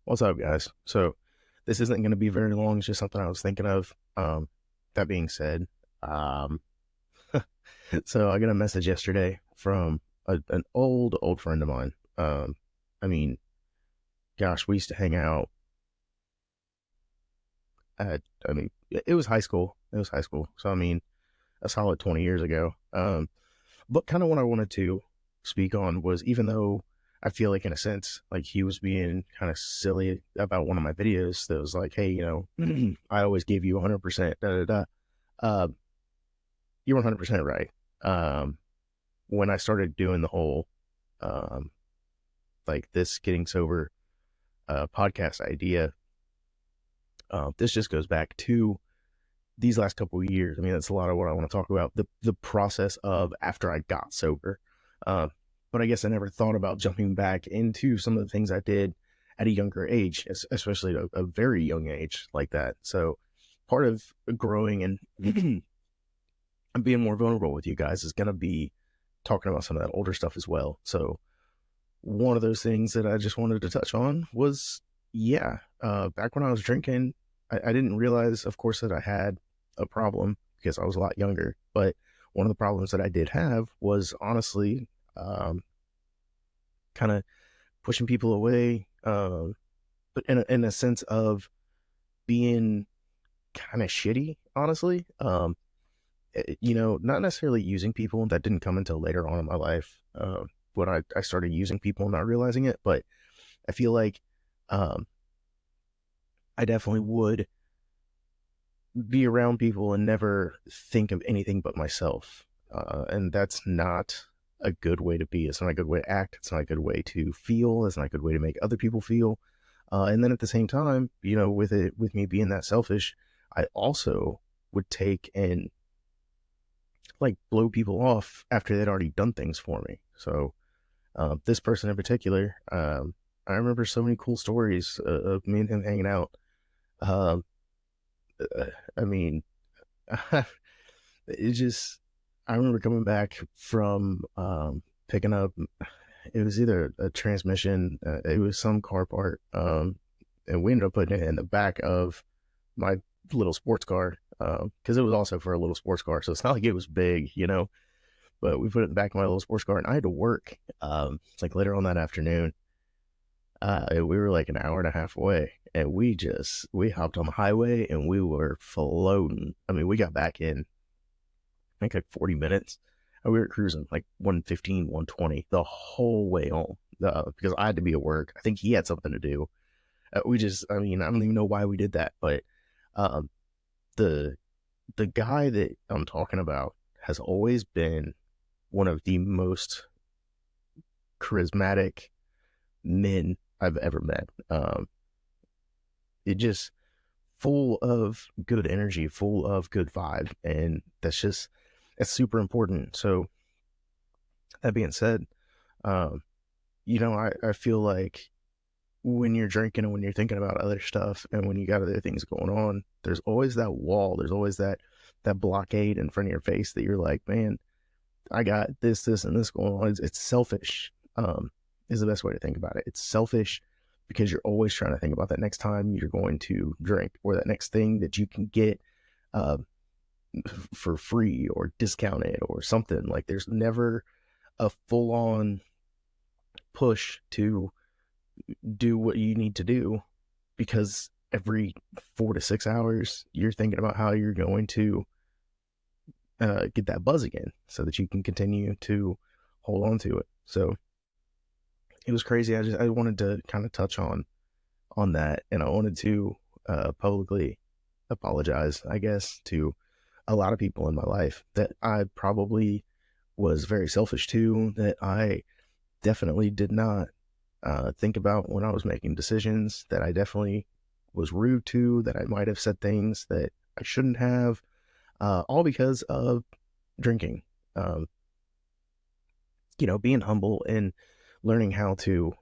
What's up, guys? So this isn't going to be very long. It's just something I was thinking of. That being said, um, so I got a message yesterday from an old friend of mine. I mean, gosh, we used to hang out at. It was high school. It was high school. So I mean, a solid 20 years ago. But kind of what I wanted to speak on was, even though I feel like in a sense, like he was being kind of silly about one of my videos that was like, hey, I always gave you 100%, da da da. Uh, you're 100% right. Um, when I started doing the whole, um, like this getting sober, podcast idea, this just goes back to these last couple of years. I mean, that's a lot of what I want to talk about. The process of after I got sober. Uh, but I guess I never thought about jumping back into some of the things I did at a younger age, especially at a very young age like that. So part of growing and being more vulnerable with you guys is going to be talking about some of that older stuff as well. So one of those things that I just wanted to touch on was, back when I was drinking, I didn't realize, of course, that I had a problem because I was a lot younger. But one of the problems that I did have was honestly, kind of pushing people away, but in a sense of being kind of shitty, honestly. Not necessarily using people. That didn't come until later on in my life, when I started using people and not realizing it. But I feel like, um, I definitely would be around people and never think of anything but myself. And that's not a good way to be. It's not a good way to act. It's not a good way to feel. It's not a good way to make other people feel. And then at the same time, with me being that selfish, I also would take and like blow people off after they'd already done things for me. So, this person in particular, I remember so many cool stories, of me and him hanging out. Um, I mean, it just, I remember coming back from, picking up, it was either a transmission, it was some car part, and we ended up putting it in the back of my little sports car, because it was also for a little sports car, so it's not like it was big, but we put it in the back of my little sports car, and I had to work, it's like later on that afternoon. We were like an hour and a half away, and we hopped on the highway and we were floating. I mean, we got back in, I think, like 40 minutes, and we were cruising like 115, 120 the whole way home, because I had to be at work. I think he had something to do. I mean, I don't even know why we did that, but, um, the, the guy that I'm talking about has always been one of the most charismatic men I've ever met. It just full of good energy, full of good vibe, and that's super important. So that being said, um, I feel like when you're drinking and when you're thinking about other stuff and when you got other things going on, there's always that wall. There's always that blockade in front of your face that you're like, man, I got this, and this going on. It's selfish. Is the best way to think about it. It's selfish because you're always trying to think about that next time you're going to drink, or that next thing that you can get, uh, for free or discounted or something. Like, there's never a full on push to do what you need to do, because every 4 to 6 hours you're thinking about how you're going to, get that buzz again so that you can continue to hold on to it. So it was crazy. I wanted to kind of touch on that, and I wanted to, publicly apologize, I guess, to a lot of people in my life that I probably was very selfish to, that I definitely did not, think about when I was making decisions, that I definitely was rude to, that I might have said things that I shouldn't have, all because of drinking. Um, being humble and learning how to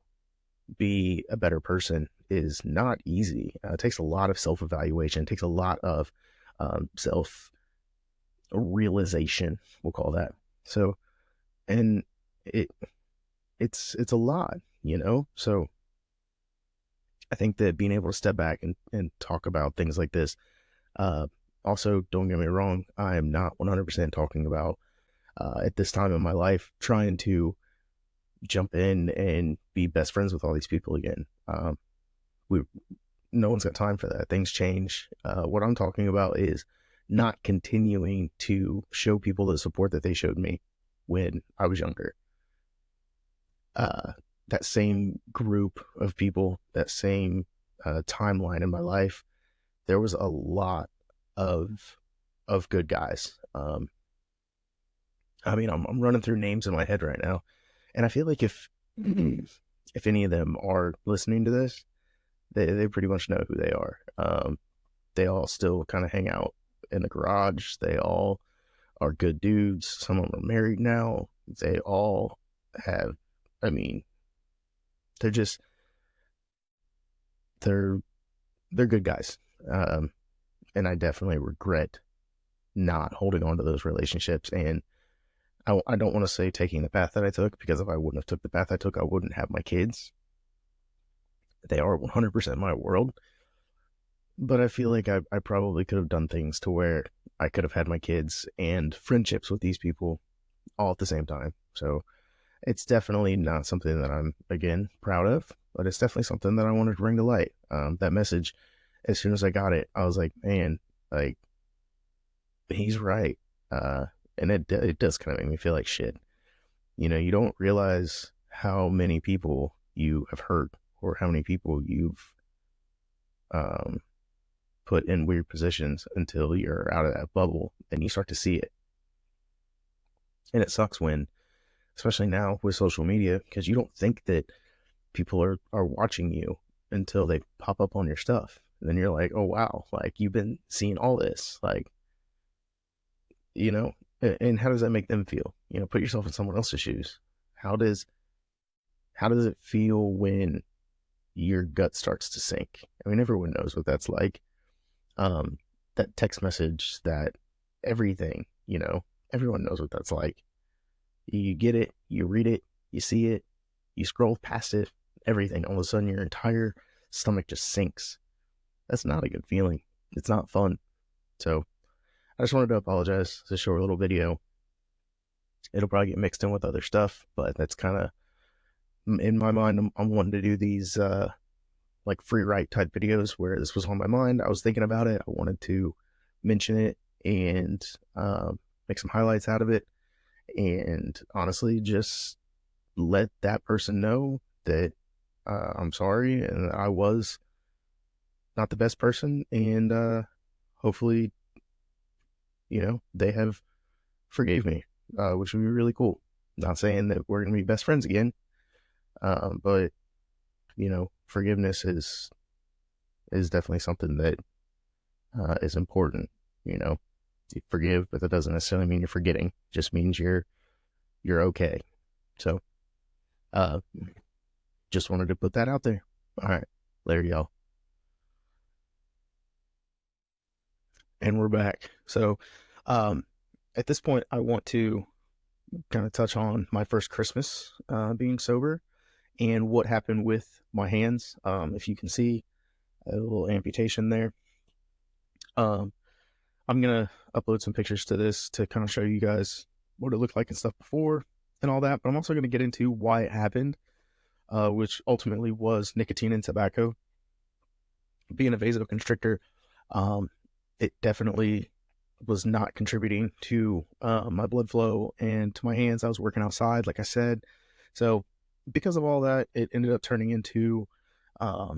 be a better person is not easy. It takes a lot of self evaluation. It takes a lot of, self realization. We'll call that. So, and it it's a lot. So I think that being able to step back and talk about things like this, uh, also, don't get me wrong, I am not 100% talking about at this time in my life trying to jump in and be best friends with all these people again. We No one's got time for that. Things change. What I'm talking about is not continuing to show people the support that they showed me when I was younger. Uh, that same group of people, that same timeline in my life, there was a lot of good guys. I mean, I'm running through names in my head right now, and I feel like if any of them are listening to this, they pretty much know who they are. They all still kind of hang out in the garage. They all are good dudes. Some of them are married now. They all have, I mean, they're just they're they're good guys. And I definitely regret not holding on to those relationships. And I don't want to say taking the path that I took, because if I wouldn't have took the path I took, I wouldn't have my kids. They are 100% my world. But I feel like I probably could have done things to where I could have had my kids and friendships with these people all at the same time. So it's definitely not something that I'm, again, proud of, but it's definitely something that I wanted to bring to light. That message, as soon as I got it, I was like, man, like, he's right. And it does kind of make me feel like shit. You know, you don't realize how many people you have hurt or how many people you've um, put in weird positions until you're out of that bubble and you start to see it. And it sucks when, especially now with social media, because you don't think that people are watching you until they pop up on your stuff. And then you're like, oh, wow, like you've been seeing all this, like, you know, and how does that make them feel? You know, put yourself in someone else's shoes. How does it feel when your gut starts to sink? I mean, everyone knows what that's like. Um, that text message, that everything, you know, everyone knows what that's like. You get it, you read it, you see it, you scroll past it, everything. All of a sudden, your entire stomach just sinks. That's not a good feeling. It's not fun. So I just wanted to apologize. It's a short little video. It'll probably get mixed in with other stuff, but that's kind of, in my mind, I'm wanting to do these like free write type videos where this was on my mind. I was thinking about it. I wanted to mention it and make some highlights out of it. And honestly, just let that person know that I'm sorry and I was not the best person. And hopefully, you know, they have forgave me, which would be really cool. Not saying that we're going to be best friends again, but, you know, forgiveness is definitely something that is important. You know, you forgive, but that doesn't necessarily mean you're forgetting. It just means you're okay. So, just wanted to put that out there. All right, later, y'all. And we're back. So, at this point, I want to kind of touch on my first Christmas being sober and what happened with my hands. If you can see a little amputation there. I'm gonna upload some pictures to this to kind of show you guys what it looked like and stuff before and all that. But I'm also gonna get into why it happened, which ultimately was nicotine and tobacco. Being a vasoconstrictor, it definitely was not contributing to my blood flow and to my hands. I was working outside, like I said. So because of all that, it ended up turning into, I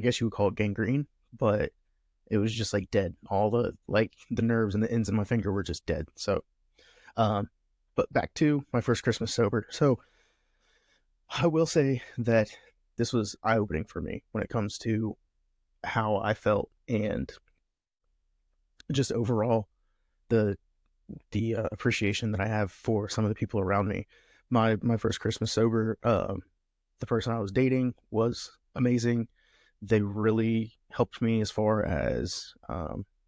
guess you would call it gangrene, but it was just like dead. All the nerves and the ends of my finger were just dead. So, but back to my first Christmas sober. So I will say that this was eye-opening for me when it comes to how I felt and just overall the appreciation that I have for some of the people around me. My first Christmas sober, the person I was dating was amazing. They really helped me as far as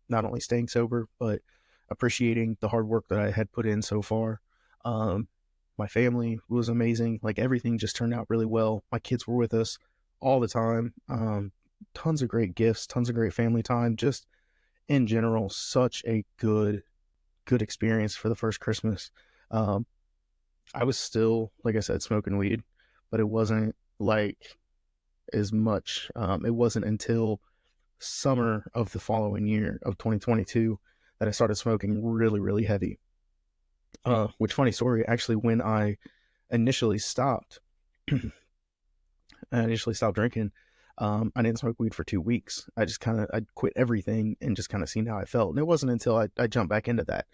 not only staying sober, but appreciating the hard work that I had put in so far. My family was amazing. Like everything just turned out really well. My kids were with us all the time. Tons of great gifts, tons of great family time. Just in general, such a good experience for the first Christmas. Um, I was still, like I said, smoking weed, but it wasn't like as much. It wasn't until summer of the following year of 2022 that I started smoking really, really heavy. Which funny story, actually, when initially stopped, I initially stopped drinking. I didn't smoke weed for 2 weeks. I quit everything and just kind of seen how I felt. And it wasn't until I jumped back into that,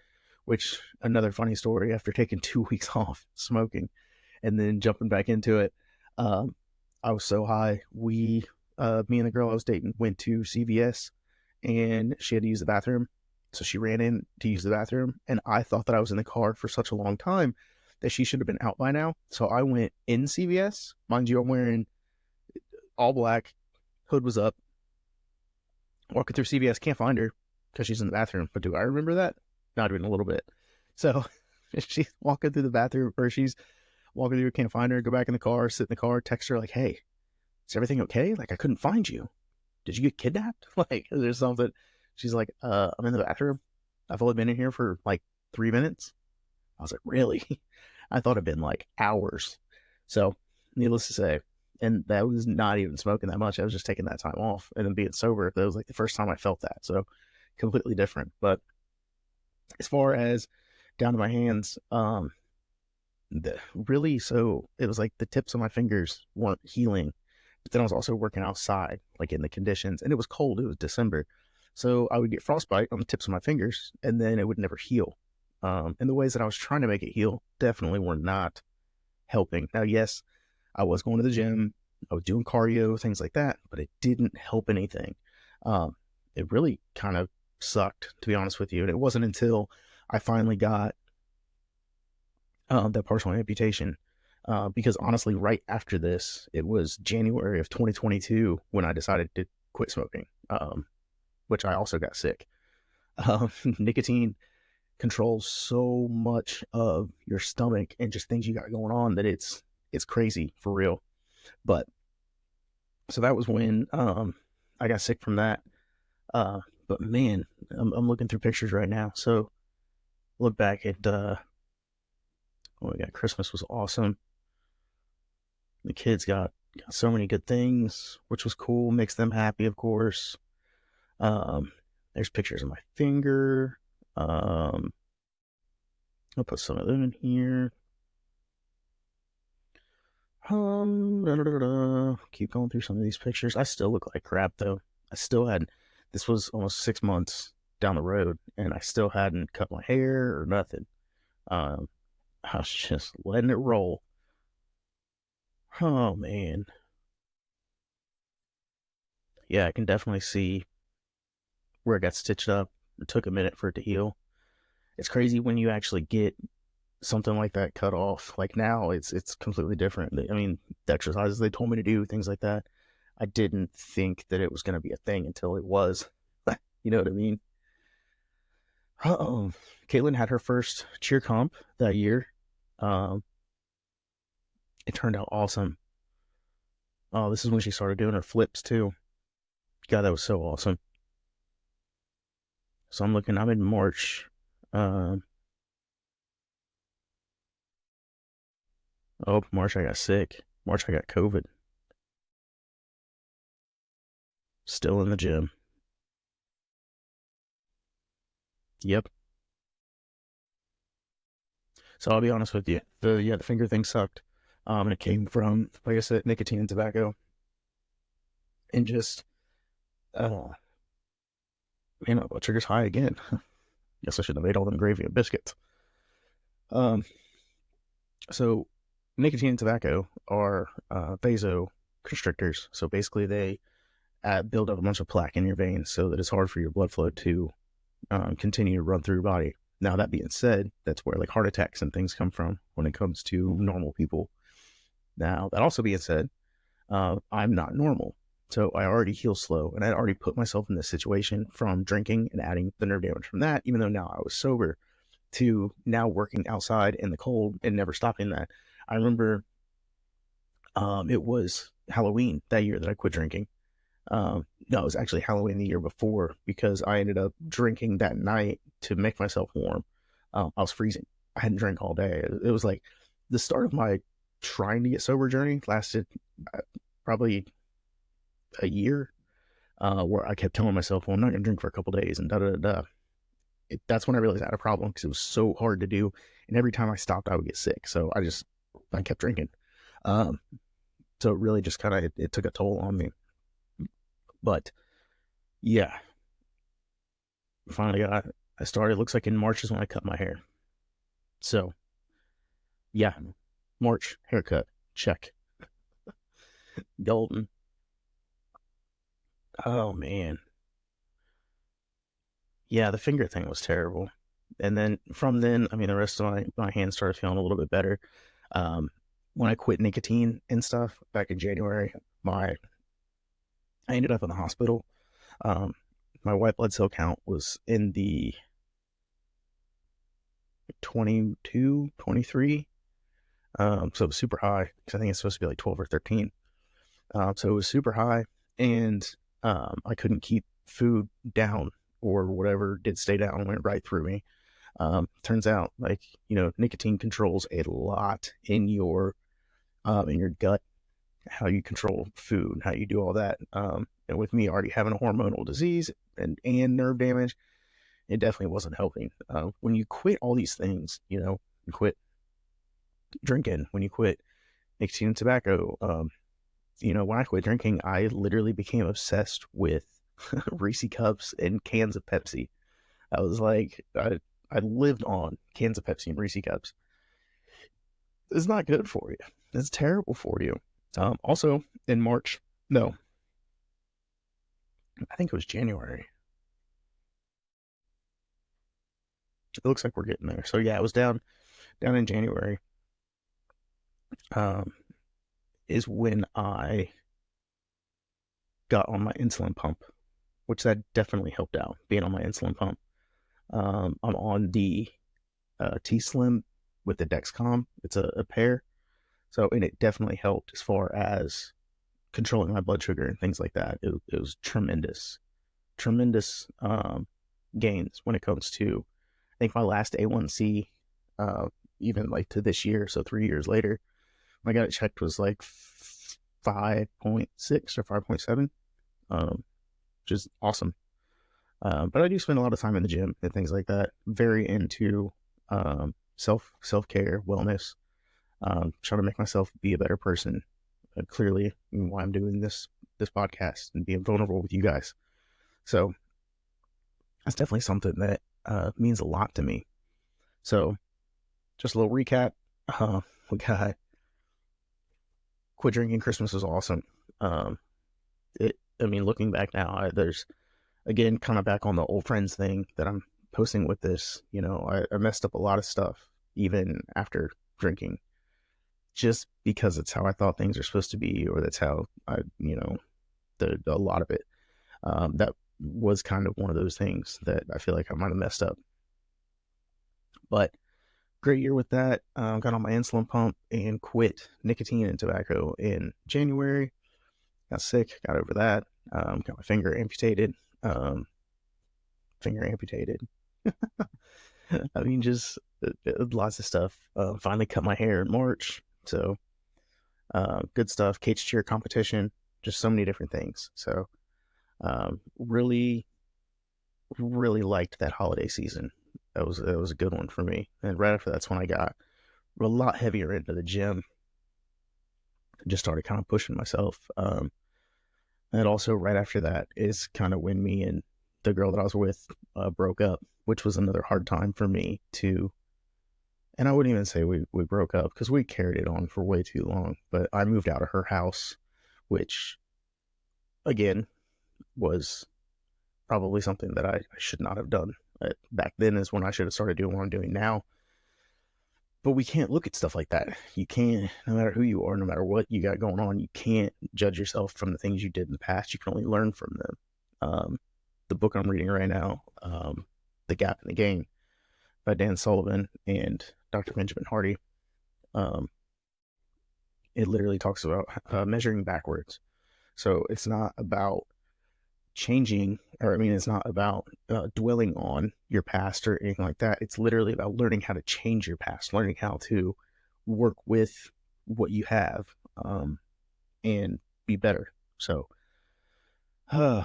which another funny story after taking 2 weeks off smoking and then jumping back into it. Um, I was so high. Me and the girl I was dating went to CVS and she had to use the bathroom. So she ran in to use the bathroom. And I thought that I was in the car for such a long time that she should have been out by now. So I went in CVS. Mind you, I'm wearing all black, hood was up, walking through CVS, can't find her because she's in the bathroom. But do I remember that? Not even a little bit. So she's walking through the bathroom, or she's walking through, can't find her, go back in the car, sit in the car, text her like, hey, is everything okay? Like, I couldn't find you. Did you get kidnapped? Like, is there something? She's like, I'm in the bathroom. I've only been in here for like 3 minutes. I was like, really? I thought it'd been like hours. So, needless to say, and that was not even smoking that much. I was just taking that time off and then being sober. That was like the first time I felt that. So, completely different. But as far as down to my hands, so it was like the tips of my fingers weren't healing. But then I was also working outside, like in the conditions, and it was cold. It was December. So I would get frostbite on the tips of my fingers, and then it would never heal. And the ways that I was trying to make it heal definitely were not helping. Now, yes, I was going to the gym, I was doing cardio, things like that, but it didn't help anything. It really kind of sucked, to be honest with you. And it wasn't until I finally got that partial amputation. Because honestly, right after this, it was January of 2022 when I decided to quit smoking, which I also got sick. Nicotine controls so much of your stomach and just things you got going on that it's crazy for real. But so that was when I got sick from that. But man, I'm looking through pictures right now. So look back at oh my god, Christmas was awesome. The kids got so many good things, which was cool. Makes them happy, of course. Um, there's pictures of my finger. I'll put some of them in here. Keep going through some of these pictures. I still look like crap though. I still had This was almost 6 months down the road, and I still hadn't cut my hair or nothing. Um, I was just letting it roll. Oh man, yeah, I can definitely see where it got stitched up. It took a minute for it to heal. It's crazy when you actually get something like that cut off. Like now, it's completely different. I mean, the exercises they told me to do, things like that. I didn't think that it was going to be a thing until it was. You know what I mean? Uh-oh. Caitlin had her first cheer comp that year. Um, it turned out awesome. Oh, this is when she started doing her flips too. God, that was so awesome. So I'm in March. Um, March I got sick. March I got COVID. Still in the gym. Yep. So I'll be honest with you. The finger thing sucked. And it came from, like I said, nicotine and tobacco, and just uh, blood sugar's high again. Guess I should have made all them gravy and biscuits. Um, so nicotine and tobacco are vasoconstrictors. So basically, they build up a bunch of plaque in your veins, so that it's hard for your blood flow to continue to run through your body. Now, that being said, that's where like heart attacks and things come from when it comes to normal people. Now, that also being said, I'm not normal. So I already heal slow, and I already put myself in this situation from drinking and adding the nerve damage from that, even though now I was sober, to now working outside in the cold and never stopping that. I remember it was Halloween that year that I quit drinking. No, it was actually Halloween the year before because I ended up drinking that night to make myself warm. I was freezing. I hadn't drank all day. It was like the start of my trying to get sober journey lasted probably a year, where I kept telling myself, well, I'm not going to drink for a couple days and da da da. That's when I realized I had a problem because it was so hard to do. And every time I stopped, I would get sick. So I kept drinking. Um, so it really just kind of, it took a toll on me. But yeah, finally I started. Looks like in March is when I cut my hair. So yeah, March haircut, check. Golden. Oh man, yeah, the finger thing was terrible. And then from then, I mean, the rest of my hands started feeling a little bit better. Um, when I quit nicotine and stuff back in January, my I ended up in the hospital. Um, my white blood cell count was in the 22, 23. So it was super high because I think it's supposed to be like 12 or 13. So it was super high, and I couldn't keep food down, or whatever did stay down went right through me. Turns out, like, nicotine controls a lot in your gut, how you control food, how you do all that. And with me already having a hormonal disease and nerve damage, it definitely wasn't helping. When you quit all these things, you quit drinking, when you quit nicotine and tobacco, when I quit drinking, I literally became obsessed with Reese cups and cans of Pepsi. I was like, I lived on cans of Pepsi and Reese cups. It's not good for you. It's terrible for you. Also, in March, no, I think it was January. It looks like we're getting there. So yeah, it was down in January. Um, is when I got on my insulin pump, which that definitely helped out, being on my insulin pump. I'm on the T-Slim with the Dexcom. It's a pair. So, and it definitely helped as far as controlling my blood sugar and things like that. It was tremendous gains when it comes to, I think my last A1C, uh, even like to this year, so 3 years later, when I got it checked was like 5.6 or 5.7, which is awesome. But I do spend a lot of time in the gym and things like that. Very into self care, wellness, trying to make myself be a better person. Clearly, why I'm doing this podcast and being vulnerable with you guys. So that's definitely something that means a lot to me. So just a little recap. We got quit drinking. Christmas was awesome. Um, I mean, looking back now, there's again kind of back on the old friends thing that I'm posting with this. I messed up a lot of stuff even after drinking, just because it's how I thought things are supposed to be, or that's how a lot of it. That was kind of one of those things that I feel like I might have messed up. But great year with that. Got on my insulin pump and quit nicotine and tobacco in January. Got sick, got over that. Got my finger amputated. Finger amputated. I mean, just lots of stuff. Finally cut my hair in March. So good stuff. Cage cheer competition. Just so many different things. So really, really liked that holiday season. That was a good one for me. And right after that's when I got a lot heavier into the gym. Just started kind of pushing myself. And also right after that is kind of when me and the girl that I was with broke up, which was another hard time for me to. And I wouldn't even say we broke up because we carried it on for way too long. But I moved out of her house, which again was probably something that I should not have done. Back then is when I should have started doing what I'm doing now. But we can't look at stuff like that. You can't, no matter who you are, no matter what you got going on, you can't judge yourself from the things you did in the past. You can only learn from them. The book I'm reading right now, The Gap in the Game by Dan Sullivan and Dr. Benjamin Hardy. it literally talks about measuring backwards. So it's not about changing, or I mean, it's not about dwelling on your past or anything like that. It's literally about learning how to change your past, learning how to work with what you have, and be better. So, uh,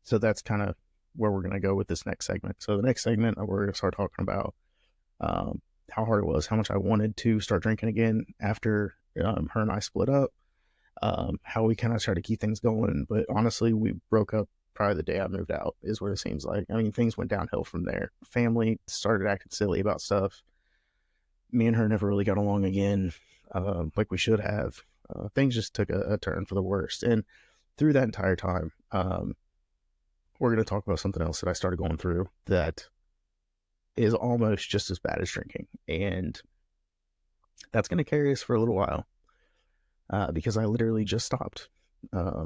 so that's kind of where we're going to go with this next segment. So the next segment, we're going to start talking about how hard it was, how much I wanted to start drinking again after her and I split up, how we kind of tried to keep things going. But honestly, we broke up probably the day I moved out, is what it seems like. I mean, things went downhill from there. Family started acting silly about stuff. Me and her never really got along again, like we should have. Things just took a turn for the worst. And through that entire time, we're going to talk about something else that I started going through that is almost just as bad as drinking. And that's going to carry us for a little while, because I literally just stopped a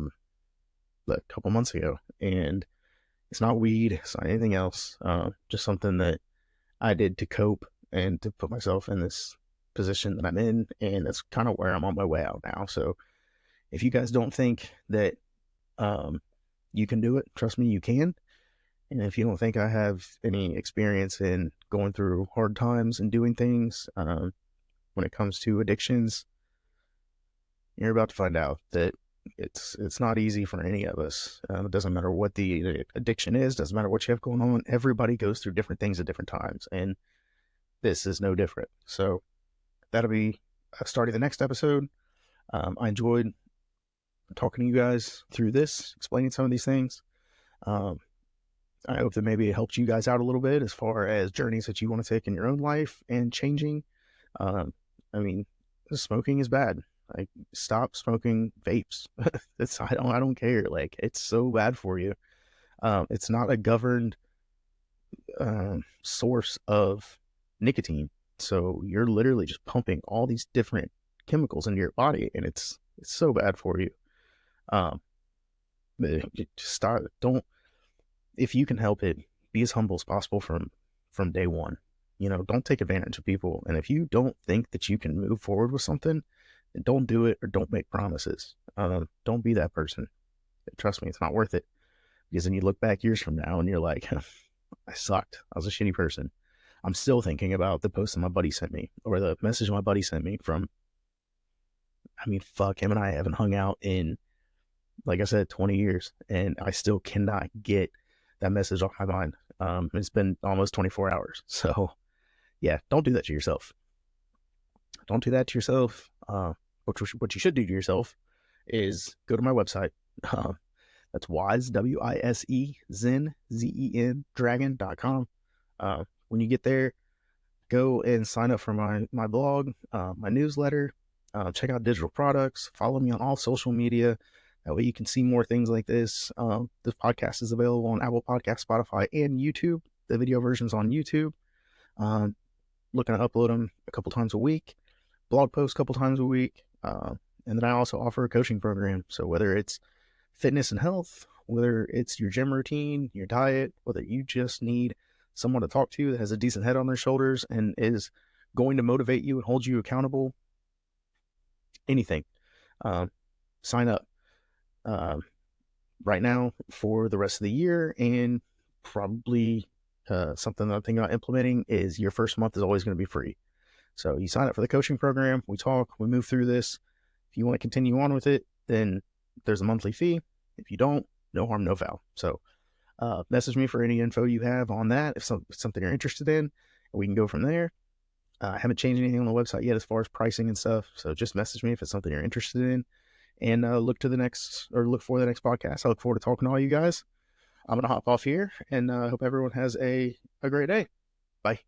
couple months ago. And it's not weed, it's not anything else, just something that I did to cope and to put myself in this position that I'm in. And that's kind of where I'm on my way out now. So if you guys don't think that you can do it, trust me, you can. And if you don't think I have any experience in going through hard times and doing things when it comes to addictions, you're about to find out that it's not easy for any of us. It doesn't matter what the addiction is, doesn't matter what you have going on. Everybody goes through different things at different times, and this is no different. So that'll be starting the next episode. I enjoyed talking to you guys through this, explaining some of these things. I hope that maybe it helped you guys out a little bit as far as journeys that you want to take in your own life and changing. I mean, smoking is bad. Like, stop smoking vapes. I don't care. Like, it's so bad for you. It's not a governed source of nicotine, so you're literally just pumping all these different chemicals into your body, and it's so bad for you. Just start. Don't, if you can help it, be as humble as possible from day one. Don't take advantage of people. And if you don't think that you can move forward with something, then don't do it, or don't make promises. Don't be that person. Trust me, it's not worth it. Because then you look back years from now and you're like, I sucked. I was a shitty person. I'm still thinking about the post that my buddy sent me, or the message my buddy sent me from, I mean, fuck, him and I haven't hung out in, like I said, 20 years. And I still cannot get that message off my mind. It's been almost 24 hours. So yeah, don't do that to yourself. Don't do that to yourself. What you should do to yourself is go to my website. That's wise, W-I-S-E, Zen, Z-E-N, dragon.com. When you get there, go and sign up for my blog, my newsletter, check out digital products, follow me on all social media. That way you can see more things like this. This podcast is available on Apple Podcasts, Spotify, and YouTube. The video version's on YouTube. Looking to upload them a couple times a week, blog posts a couple times a week. And then I also offer a coaching program. So whether it's fitness and health, whether it's your gym routine, your diet, whether you just need someone to talk to that has a decent head on their shoulders and is going to motivate you and hold you accountable, anything, sign up right now for the rest of the year. And probably something that I'm thinking about implementing is your first month is always going to be free. So you sign up for the coaching program, we talk, we move through this. If you want to continue on with it, then there's a monthly fee. If you don't, no harm, no foul. So message me for any info you have on that, if something you're interested in, and we can go from there. I haven't changed anything on the website yet as far as pricing and stuff, so just message me if it's something you're interested in, and look for the next podcast. I look forward to talking to all you guys. I'm going to hop off here, and hope everyone has a great day. Bye.